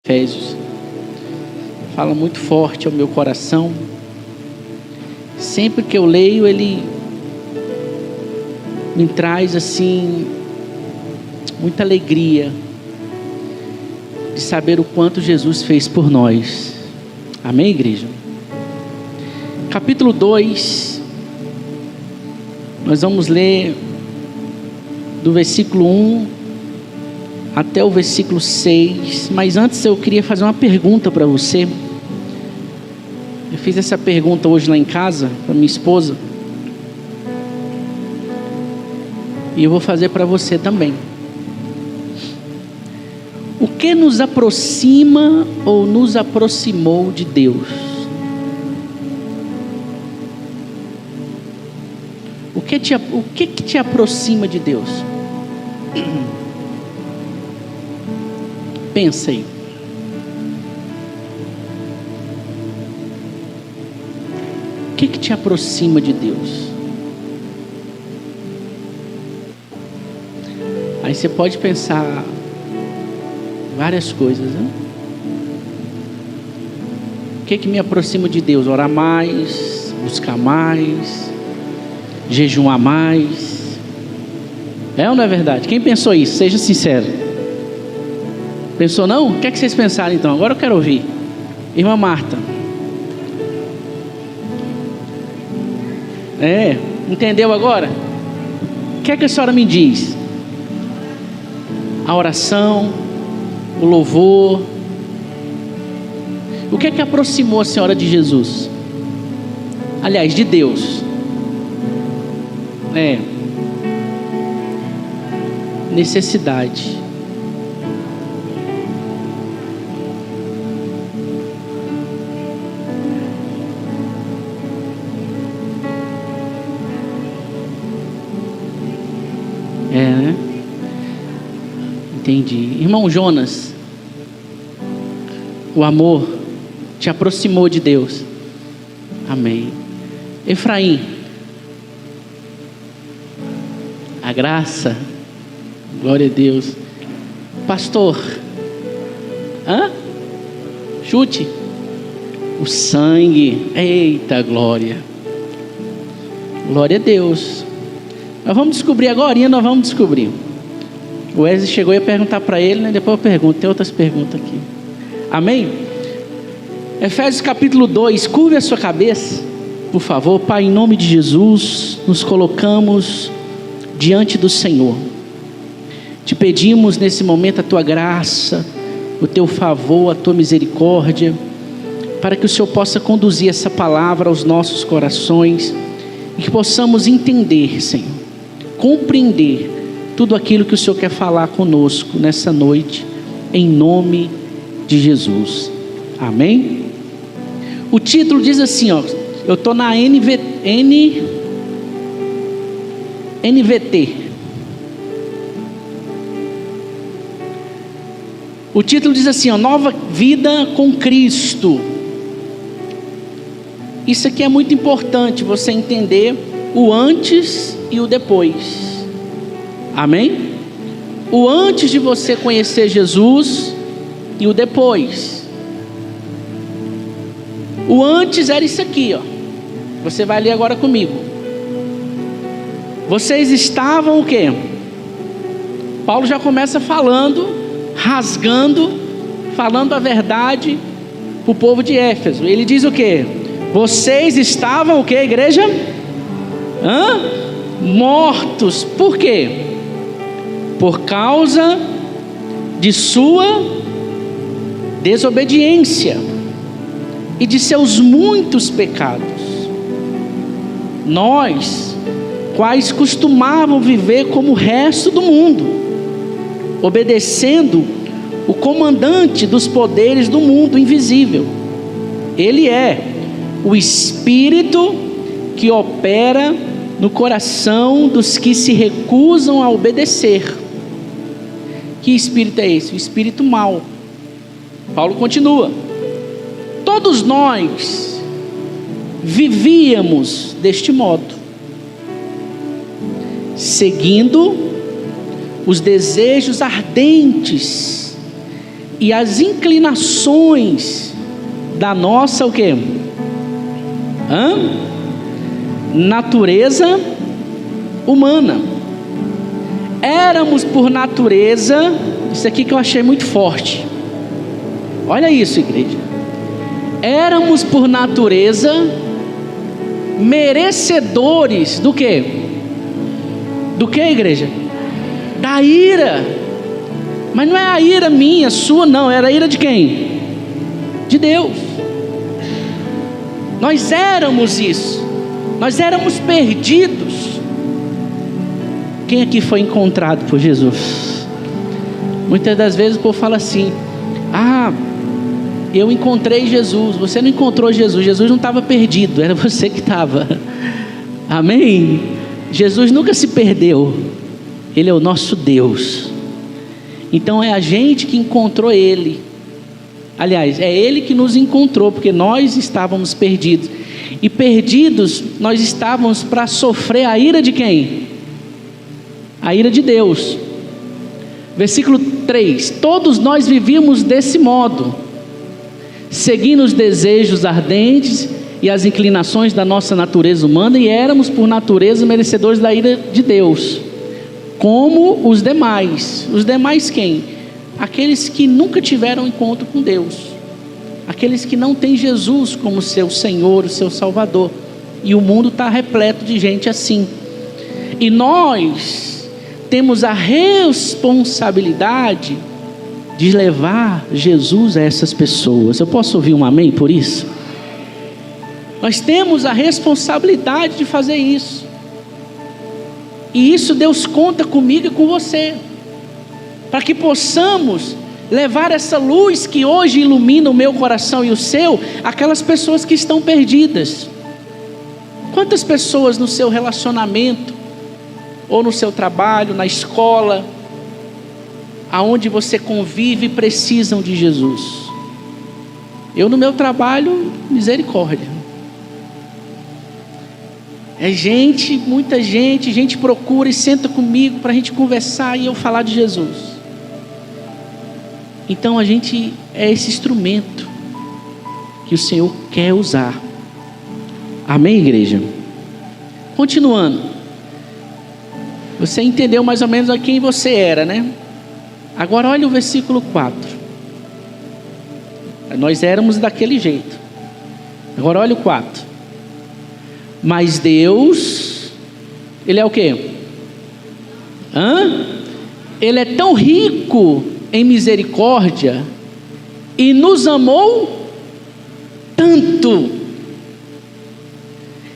Efésios. Fala muito forte ao meu coração. Sempre que eu leio, ele me traz assim muita alegria de saber o quanto Jesus fez por nós. Amém, igreja? Capítulo 2, nós vamos ler do versículo 1 até o versículo 6, mas antes eu queria fazer uma pergunta para você. Eu fiz essa pergunta hoje lá em casa, para minha esposa, e eu vou fazer para você também. O que nos aproxima ou nos aproximou de Deus? O que te aproxima de Deus? Pensa aí. O que te aproxima de Deus? Aí você pode pensar várias coisas, né? O que me aproxima de Deus? Orar mais, buscar mais, jejuar mais. É ou não é verdade? Quem pensou isso? Seja sincero. Pensou não? O que é que vocês pensaram então? Agora eu quero ouvir. Irmã Marta. Entendeu agora? O que é que a senhora me diz? A oração, o louvor. O que é que aproximou a senhora de Jesus? Aliás, de Deus. Necessidade. Né? Entendi. Irmão Jonas, o amor te aproximou de Deus. Amém. Efraim, a graça, glória a Deus. Pastor, chute, o sangue, eita glória, glória a Deus. Nós vamos descobrir agora, nós vamos descobrir. O Wesley chegou e ia perguntar para ele, né? Depois eu pergunto, tem outras perguntas aqui. Amém? Efésios capítulo 2, curve a sua cabeça, por favor. Pai, em nome de Jesus, nos colocamos diante do Senhor. Te pedimos nesse momento a tua graça, o teu favor, a tua misericórdia, para que o Senhor possa conduzir essa palavra aos nossos corações e que possamos entender, Senhor, compreender tudo aquilo que o Senhor quer falar conosco nessa noite, em nome de Jesus. Amém? O título diz assim, eu estou na NVT. O título diz assim, nova vida com Cristo. Isso aqui é muito importante, você entender o antes e o depois. Amém? O antes de você conhecer Jesus e o depois. O antes era isso aqui, Você vai ler agora comigo. Vocês estavam o quê? Paulo já começa falando, rasgando, falando a verdade para o povo de Éfeso. Ele diz o quê? Vocês estavam o quê, igreja? Mortos. Por quê? Por causa de sua desobediência e de seus muitos pecados. Nós, quais costumavam viver como o resto do mundo, obedecendo o comandante dos poderes do mundo invisível. Ele é o espírito que opera no coração dos que se recusam a obedecer. Que espírito é esse? O espírito mau. Paulo continua. Todos nós vivíamos deste modo, seguindo os desejos ardentes e as inclinações da nossa o quê? Natureza humana. Éramos por natureza, isso aqui que eu achei muito forte. Olha isso, igreja. Éramos por natureza merecedores do quê? Do que, igreja? Da ira. Mas não é a ira minha, sua não, era a ira de quem? De Deus. Nós éramos isso. Nós éramos perdidos. Quem aqui foi encontrado por Jesus? Muitas das vezes o povo fala assim: eu encontrei Jesus. Você não encontrou Jesus. Jesus não estava perdido, era você que estava. Amém? Jesus nunca se perdeu. Ele é o nosso Deus. Então é a gente que encontrou Ele. Aliás, é Ele que nos encontrou, porque nós estávamos perdidos. E perdidos nós estávamos para sofrer a ira de quem? A ira de Deus. Versículo 3: todos nós vivíamos desse modo, seguindo os desejos ardentes e as inclinações da nossa natureza humana, e éramos por natureza merecedores da ira de Deus, como os demais. Os demais quem? Aqueles que nunca tiveram encontro com Deus, aqueles que não têm Jesus como seu Senhor, o seu Salvador. E o mundo está repleto de gente assim. E nós temos a responsabilidade de levar Jesus a essas pessoas. Eu posso ouvir um amém por isso? Nós temos a responsabilidade de fazer isso. E isso Deus conta comigo e com você, para que possamos levar essa luz que hoje ilumina o meu coração e o seu, aquelas pessoas que estão perdidas. Quantas pessoas no seu relacionamento, ou no seu trabalho, na escola, aonde você convive, precisam de Jesus? Eu no meu trabalho, misericórdia. É gente, muita gente procura e senta comigo para a gente conversar e eu falar de Jesus. Então a gente é esse instrumento que o Senhor quer usar. Amém, igreja? Continuando. Você entendeu mais ou menos a quem você era, né? Agora olha o versículo 4. Nós éramos daquele jeito. Agora olha o 4. Mas Deus, Ele é o quê? Ele é tão rico em misericórdia e nos amou tanto,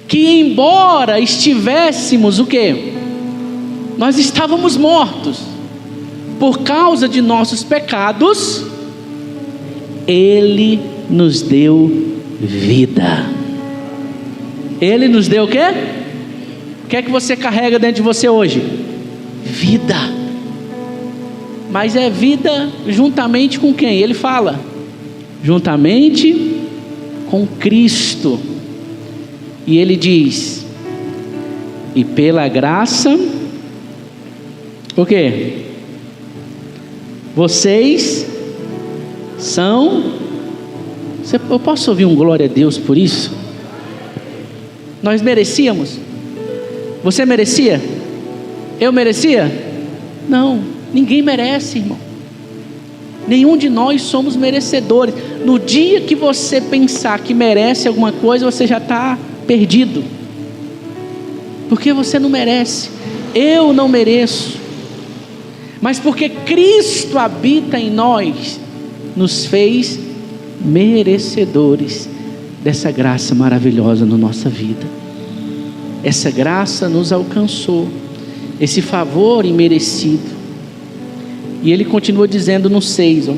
que embora estivéssemos o quê? Nós estávamos mortos por causa de nossos pecados, Ele nos deu vida. Ele nos deu o quê? O que é que você carrega dentro de você hoje? Vida. Mas é vida juntamente com quem? Ele fala: juntamente com Cristo. E ele diz: e pela graça, o quê? Vocês são... Eu posso ouvir um glória a Deus por isso? Nós merecíamos? Você merecia? Eu merecia? Não, ninguém merece, irmão. Nenhum de nós somos merecedores. No dia que você pensar que merece alguma coisa, você já está perdido, porque você não merece. Eu não mereço, mas porque Cristo habita em nós, nos fez merecedores dessa graça maravilhosa na nossa vida. Essa graça nos alcançou, esse favor imerecido. E ele continua dizendo no 6, ó. O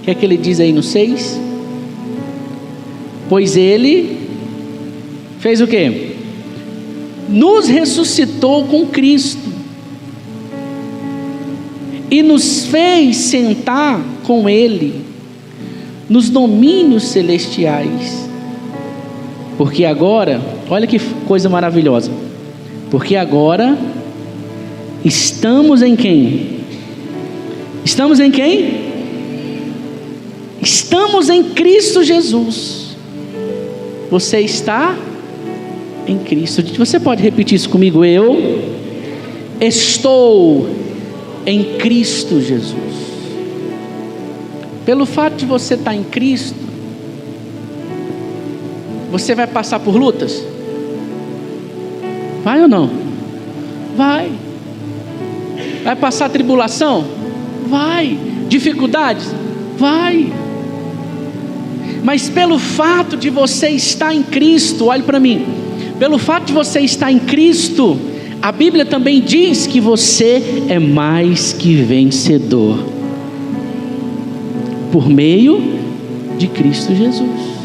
que é que ele diz aí no 6? Pois ele fez o quê? Nos ressuscitou com Cristo e nos fez sentar com Ele nos domínios celestiais. Porque agora, olha que coisa maravilhosa, porque agora estamos em quem? Estamos em quem? Estamos em Cristo Jesus. Você está em Cristo. Você pode repetir isso comigo? Eu estou em Cristo Jesus. Pelo fato de você estar em Cristo, você vai passar por lutas? Vai ou não? Vai. Vai passar tribulação? Vai. Dificuldades? Vai. Mas pelo fato de você estar em Cristo, olhe para mim, pelo fato de você estar em Cristo, a Bíblia também diz que você é mais que vencedor, por meio de Cristo Jesus.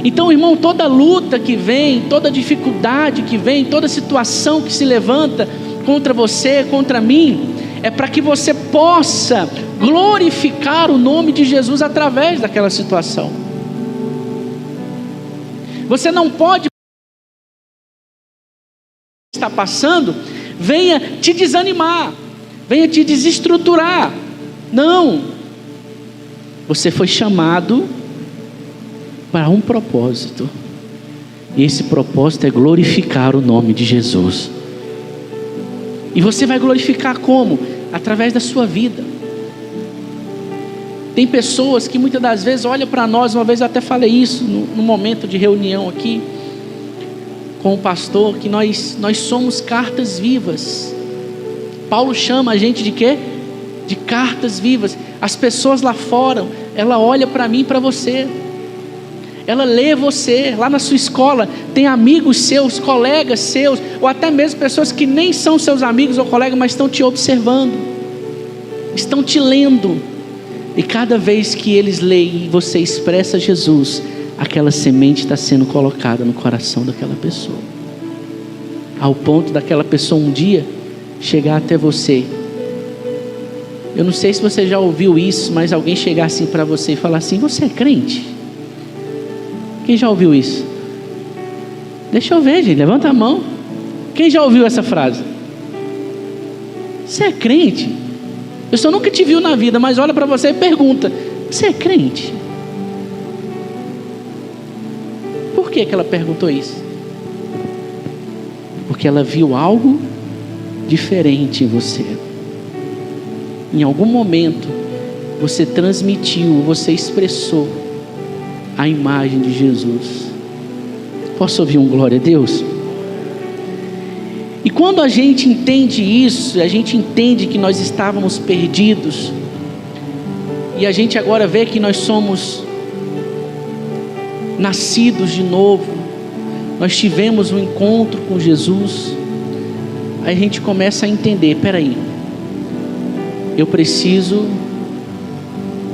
Então, irmão, toda luta que vem, toda dificuldade que vem, toda situação que se levanta contra você, contra mim, é para que você possa glorificar o nome de Jesus através daquela situação. Você não pode estar passando, venha te desanimar, venha te desestruturar. Não. Você foi chamado para um propósito. E esse propósito é glorificar o nome de Jesus. E você vai glorificar como? Através da sua vida. Tem pessoas que muitas das vezes olham para nós, uma vez eu até falei isso no momento de reunião aqui com o pastor, que nós somos cartas vivas. Paulo chama a gente de quê? De cartas vivas. As pessoas lá fora, ela olha para mim e para você. Ela lê você, lá na sua escola, tem amigos seus, colegas seus, ou até mesmo pessoas que nem são seus amigos ou colegas, mas estão te observando, estão te lendo, e cada vez que eles leem e você expressa Jesus, aquela semente está sendo colocada no coração daquela pessoa, ao ponto daquela pessoa um dia chegar até você. Eu não sei se você já ouviu isso, mas alguém chegar assim para você e falar assim: você é crente? Quem já ouviu isso? Deixa eu ver, gente, levanta a mão. Quem já ouviu essa frase? Você é crente? Eu só nunca te viu na vida, mas olha para você e pergunta: você é crente? Por que ela perguntou isso? Porque ela viu algo diferente em você. Em algum momento você transmitiu, você expressou a imagem de Jesus. Posso ouvir um glória a Deus? E quando a gente entende isso, a gente entende que nós estávamos perdidos, e a gente agora vê que nós somos nascidos de novo, nós tivemos um encontro com Jesus, aí a gente começa a entender: peraí, eu preciso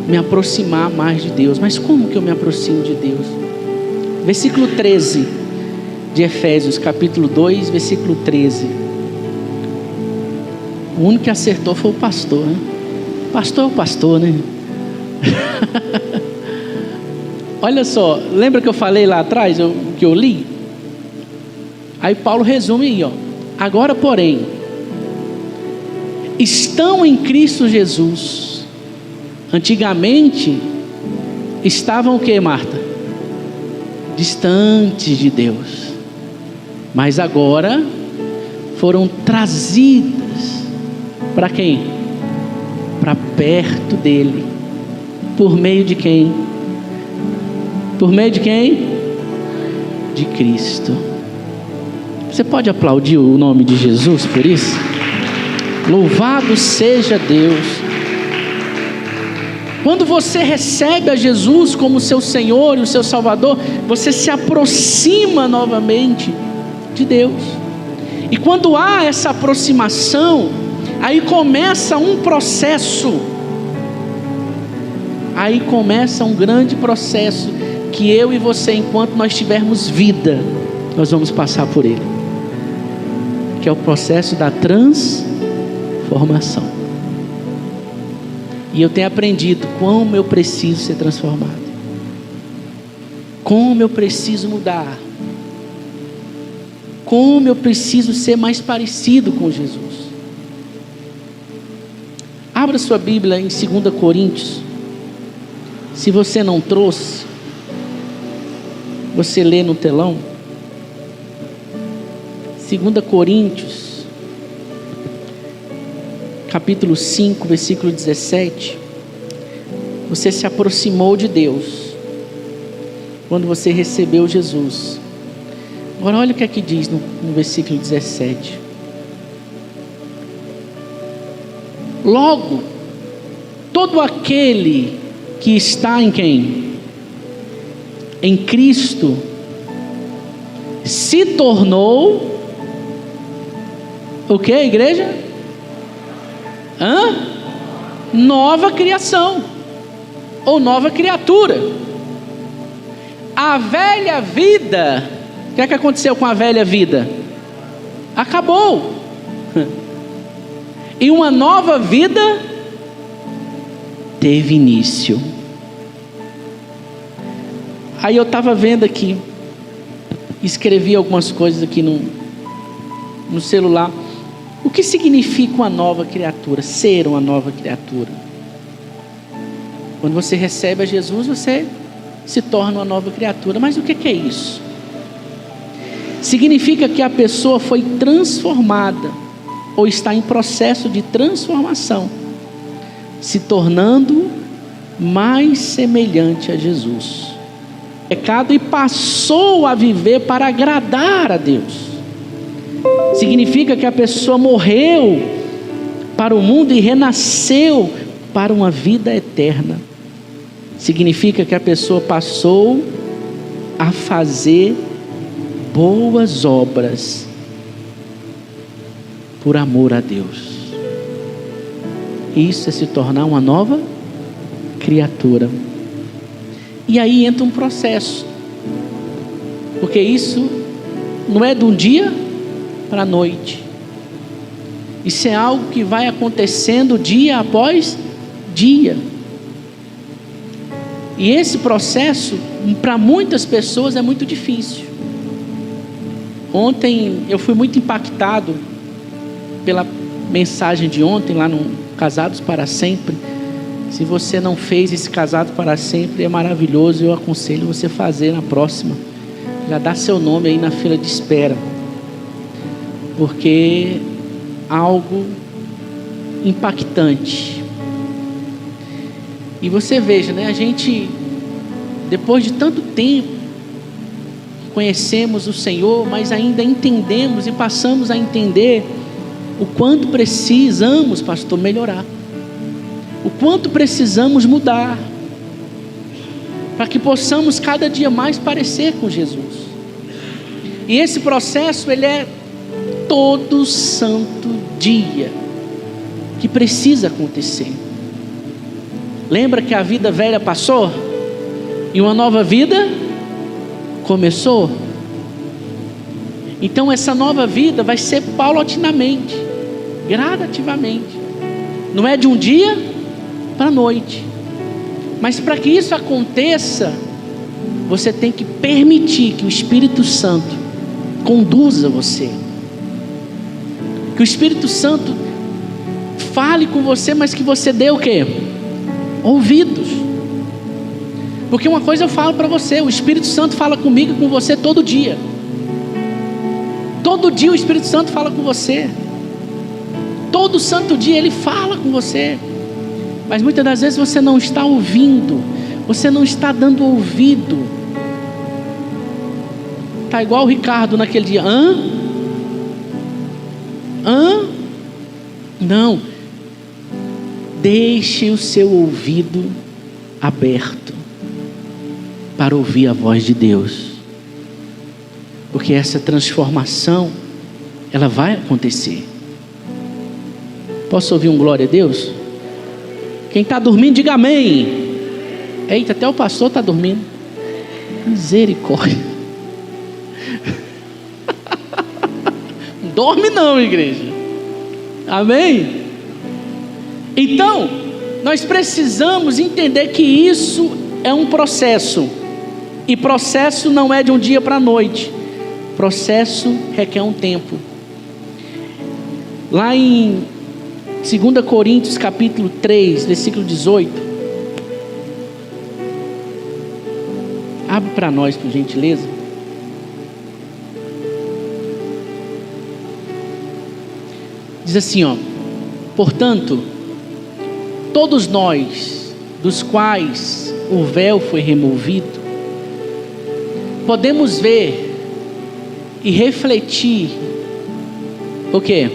me aproximar mais de Deus. Mas como que eu me aproximo de Deus? Versículo 13 de Efésios, capítulo 2, versículo 13. O único que acertou foi o pastor, né? Pastor é o pastor, né? Olha só, lembra que eu falei lá atrás, que eu li? Aí Paulo resume aí, ó: agora porém, estão em Cristo Jesus. Antigamente estavam o que, Marta? Distantes de Deus, mas agora foram trazidas para quem? Para perto dele. Por meio de quem? Por meio de quem? De Cristo. Você pode aplaudir o nome de Jesus por isso? Louvado seja Deus. Quando você recebe a Jesus como seu Senhor e o seu Salvador, você se aproxima novamente de Deus. E quando há essa aproximação, aí começa um processo. Aí começa um grande processo que eu e você, enquanto nós tivermos vida, nós vamos passar por ele, que é o processo da transformação. E eu tenho aprendido como eu preciso ser transformado, como eu preciso mudar, como eu preciso ser mais parecido com Jesus. Abra sua Bíblia em 2 Coríntios, Se você não trouxe, você lê no telão. 2 Coríntios, capítulo 5, versículo 17. Você se aproximou de Deus quando você recebeu Jesus. Agora olha o que é que diz no versículo 17. Logo, todo aquele que está em quem? Em Cristo, se tornou o que, igreja? Nova criação, ou nova criatura. A velha vida, o que é que aconteceu com a velha vida? Acabou. E uma nova vida teve início. Aí eu estava vendo aqui, escrevi algumas coisas aqui no celular. O que significa uma nova criatura? Ser uma nova criatura. Quando você recebe a Jesus, você se torna uma nova criatura. Mas o que é isso? Significa que a pessoa foi transformada, ou está em processo de transformação, se tornando mais semelhante a Jesus. Pecado e passou a viver para agradar a Deus. Significa que a pessoa morreu para o mundo e renasceu para uma vida eterna. Significa que a pessoa passou a fazer boas obras por amor a Deus. Isso é se tornar uma nova criatura. E aí entra um processo, porque isso não é de um dia para a noite. Isso é algo que vai acontecendo dia após dia. E esse processo, para muitas pessoas, é muito difícil. Ontem eu fui muito impactado pela mensagem de ontem lá no Casados para Sempre. Se você não fez esse Casado para Sempre, é maravilhoso. Eu aconselho você fazer na próxima. Já dá seu nome aí na fila de espera, porque algo impactante. E você veja, né? A gente, depois de tanto tempo, conhecemos o Senhor, mas ainda entendemos e passamos a entender o quanto precisamos, pastor, melhorar. O quanto precisamos mudar, para que possamos cada dia mais parecer com Jesus. E esse processo, ele é todo santo dia que precisa acontecer. Lembra que a vida velha passou e uma nova vida começou? Então essa nova vida vai ser paulatinamente, gradativamente. Não é de um dia para a noite. Mas para que isso aconteça, você tem que permitir que o Espírito Santo conduza você. Que o Espírito Santo fale com você, mas que você dê o quê? Ouvidos. Porque uma coisa eu falo para você: o Espírito Santo fala comigo e com você todo dia. Todo dia o Espírito Santo fala com você. Todo santo dia ele fala com você. Mas muitas das vezes você não está ouvindo, você não está dando ouvido. Está igual o Ricardo naquele dia. Não. Deixe o seu ouvido aberto para ouvir a voz de Deus. Porque essa transformação, ela vai acontecer. Posso ouvir um glória a Deus? Quem está dormindo, diga amém. Eita, até o pastor está dormindo. Misericórdia. Não dorme não, igreja. Amém? Então, nós precisamos entender que isso é um processo. E processo não é de um dia para a noite. Processo requer um tempo. Lá em 2 Coríntios capítulo 3, versículo 18. Abre para nós, por gentileza. Diz assim, ó: portanto, todos nós, dos quais o véu foi removido, podemos ver e refletir o quê?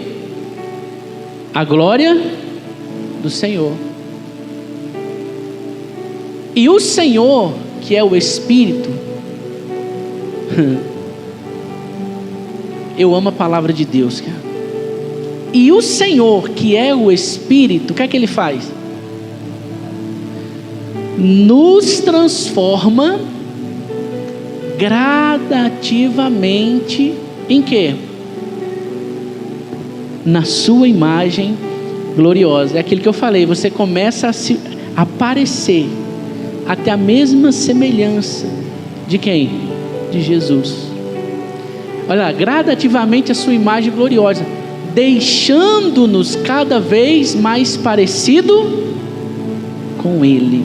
A glória do Senhor. E o Senhor, que é o Espírito, eu amo a palavra de Deus, cara. E o Senhor, que é o Espírito, o que é que Ele faz? Nos transforma gradativamente em quê? Na sua imagem gloriosa. É aquilo que eu falei, você começa a aparecer até a mesma semelhança de quem? De Jesus. Olha lá, gradativamente a sua imagem gloriosa, deixando-nos cada vez mais parecido com Ele.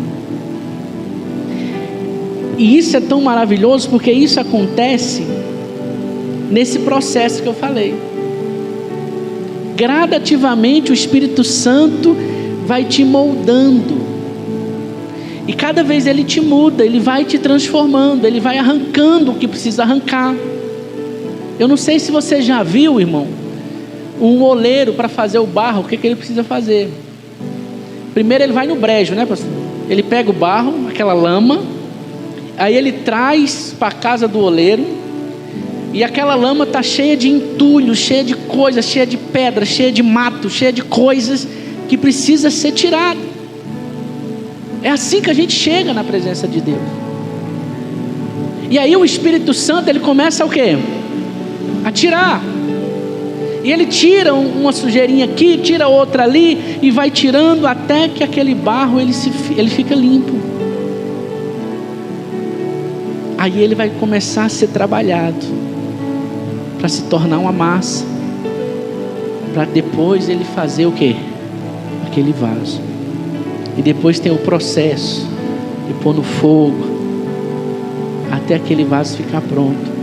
E isso é tão maravilhoso, porque isso acontece nesse processo que eu falei. Gradativamente o Espírito Santo vai te moldando, e cada vez Ele te muda, Ele vai te transformando, Ele vai arrancando o que precisa arrancar. Eu não sei se você já viu, irmão, um oleiro para fazer o barro, o que ele precisa fazer? Primeiro ele vai no brejo, né, pastor? Ele pega o barro, aquela lama, aí ele traz para a casa do oleiro, e aquela lama está cheia de entulho, cheia de coisas, cheia de pedra, cheia de mato, cheia de coisas que precisa ser tirada. É assim que a gente chega na presença de Deus. E aí o Espírito Santo, ele começa o quê? A tirar. E ele tira uma sujeirinha aqui, tira outra ali, e vai tirando até que aquele barro ele fica limpo. Aí ele vai começar a ser trabalhado para se tornar uma massa, para depois ele fazer o quê? Aquele vaso. E depois tem o processo de pôr no fogo até aquele vaso ficar pronto.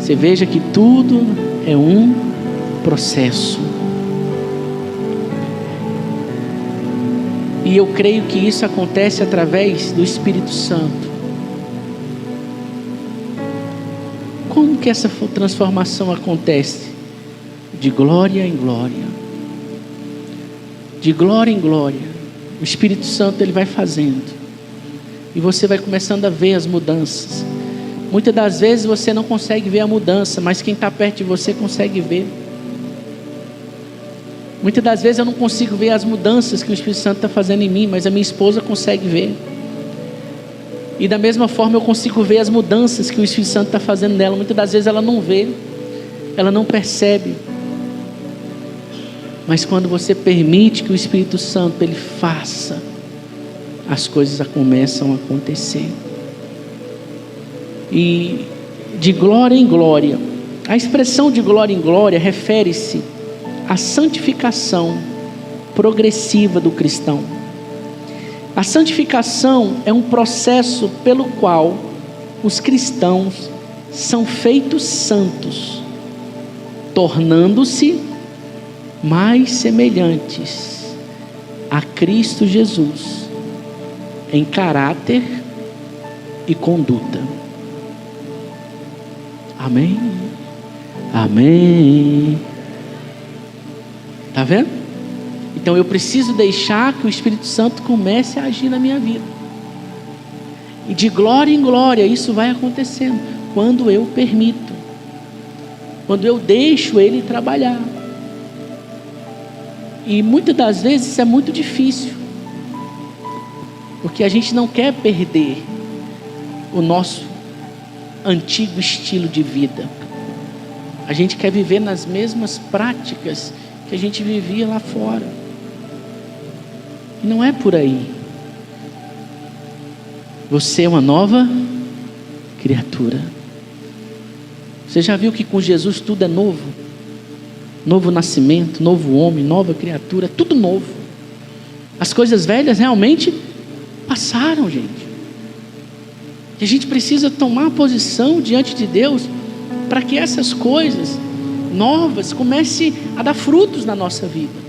Você veja que tudo é um processo. E eu creio que isso acontece através do Espírito Santo. Como que essa transformação acontece? De glória em glória. De glória em glória. O Espírito Santo ele vai fazendo. E você vai começando a ver as mudanças. Muitas das vezes você não consegue ver a mudança, mas quem está perto de você consegue ver. Muitas das vezes eu não consigo ver as mudanças que o Espírito Santo está fazendo em mim, mas a minha esposa consegue ver. E da mesma forma eu consigo ver as mudanças que o Espírito Santo está fazendo nela. Muitas das vezes ela não vê, ela não percebe. Mas quando você permite que o Espírito Santo ele faça, as coisas começam a acontecer. E de glória em glória, a expressão de glória em glória refere-se à santificação progressiva do cristão. A santificação é um processo pelo qual os cristãos são feitos santos, tornando-se mais semelhantes a Cristo Jesus em caráter e conduta. Amém? Amém. Está vendo? Então eu preciso deixar que o Espírito Santo comece a agir na minha vida. E de glória em glória isso vai acontecendo quando eu permito, quando eu deixo Ele trabalhar. E muitas das vezes isso é muito difícil, porque a gente não quer perder o nosso antigo estilo de vida. A gente quer viver nas mesmas práticas que a gente vivia lá fora. E não é por aí. Você é uma nova criatura. Você já viu que com Jesus tudo é novo? Novo nascimento, novo homem, nova criatura, tudo novo. As coisas velhas realmente passaram, gente. E a gente precisa tomar posição diante de Deus para que essas coisas novas comecem a dar frutos na nossa vida.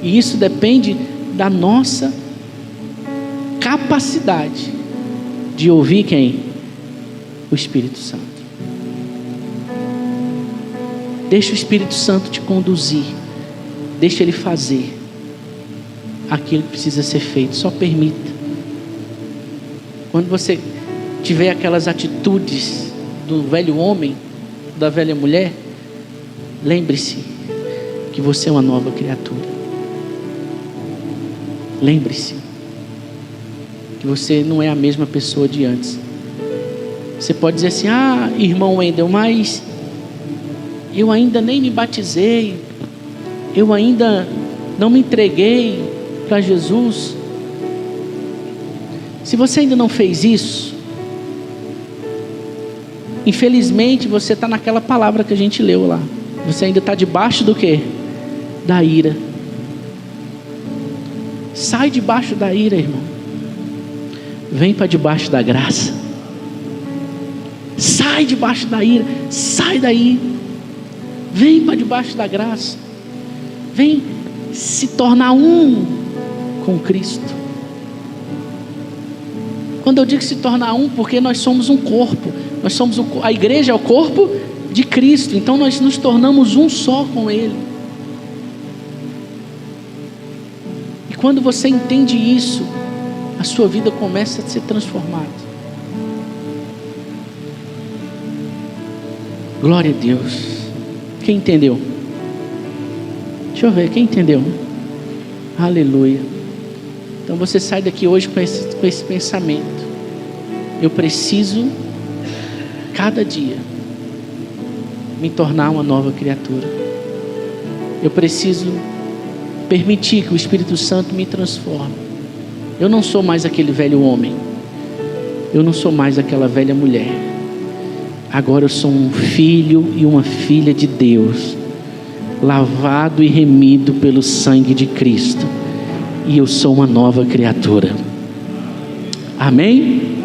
E isso depende da nossa capacidade de ouvir quem? O Espírito Santo. Deixa o Espírito Santo te conduzir. Deixa Ele fazer aquilo que precisa ser feito. Só permita. Quando você tiver aquelas atitudes do velho homem, da velha mulher, lembre-se que você é uma nova criatura. Lembre-se que você não é a mesma pessoa de antes. Você pode dizer assim: ah, irmão Wendel, mas eu ainda nem me batizei, eu ainda não me entreguei para Jesus. Se você ainda não fez isso, infelizmente você está naquela palavra que a gente leu lá. Você ainda está debaixo do quê? Da ira. Sai debaixo da ira, irmão. Vem para debaixo da graça. Sai debaixo da ira. Sai daí. Vem para debaixo da graça. Vem se tornar um com Cristo. Quando eu digo se tornar um, porque nós somos um corpo. Nós somos a igreja é o corpo de Cristo. Então nós nos tornamos um só com Ele. E quando você entende isso, a sua vida começa a ser transformada. Glória a Deus. Quem entendeu? Deixa eu ver, quem entendeu? Aleluia. Então você sai daqui hoje com esse pensamento. Eu preciso, cada dia, me tornar uma nova criatura. Eu preciso permitir que o Espírito Santo me transforme. Eu não sou mais aquele velho homem. Eu não sou mais aquela velha mulher. Agora eu sou um filho e uma filha de Deus, lavado e remido pelo sangue de Cristo. E eu sou uma nova criatura. Amém?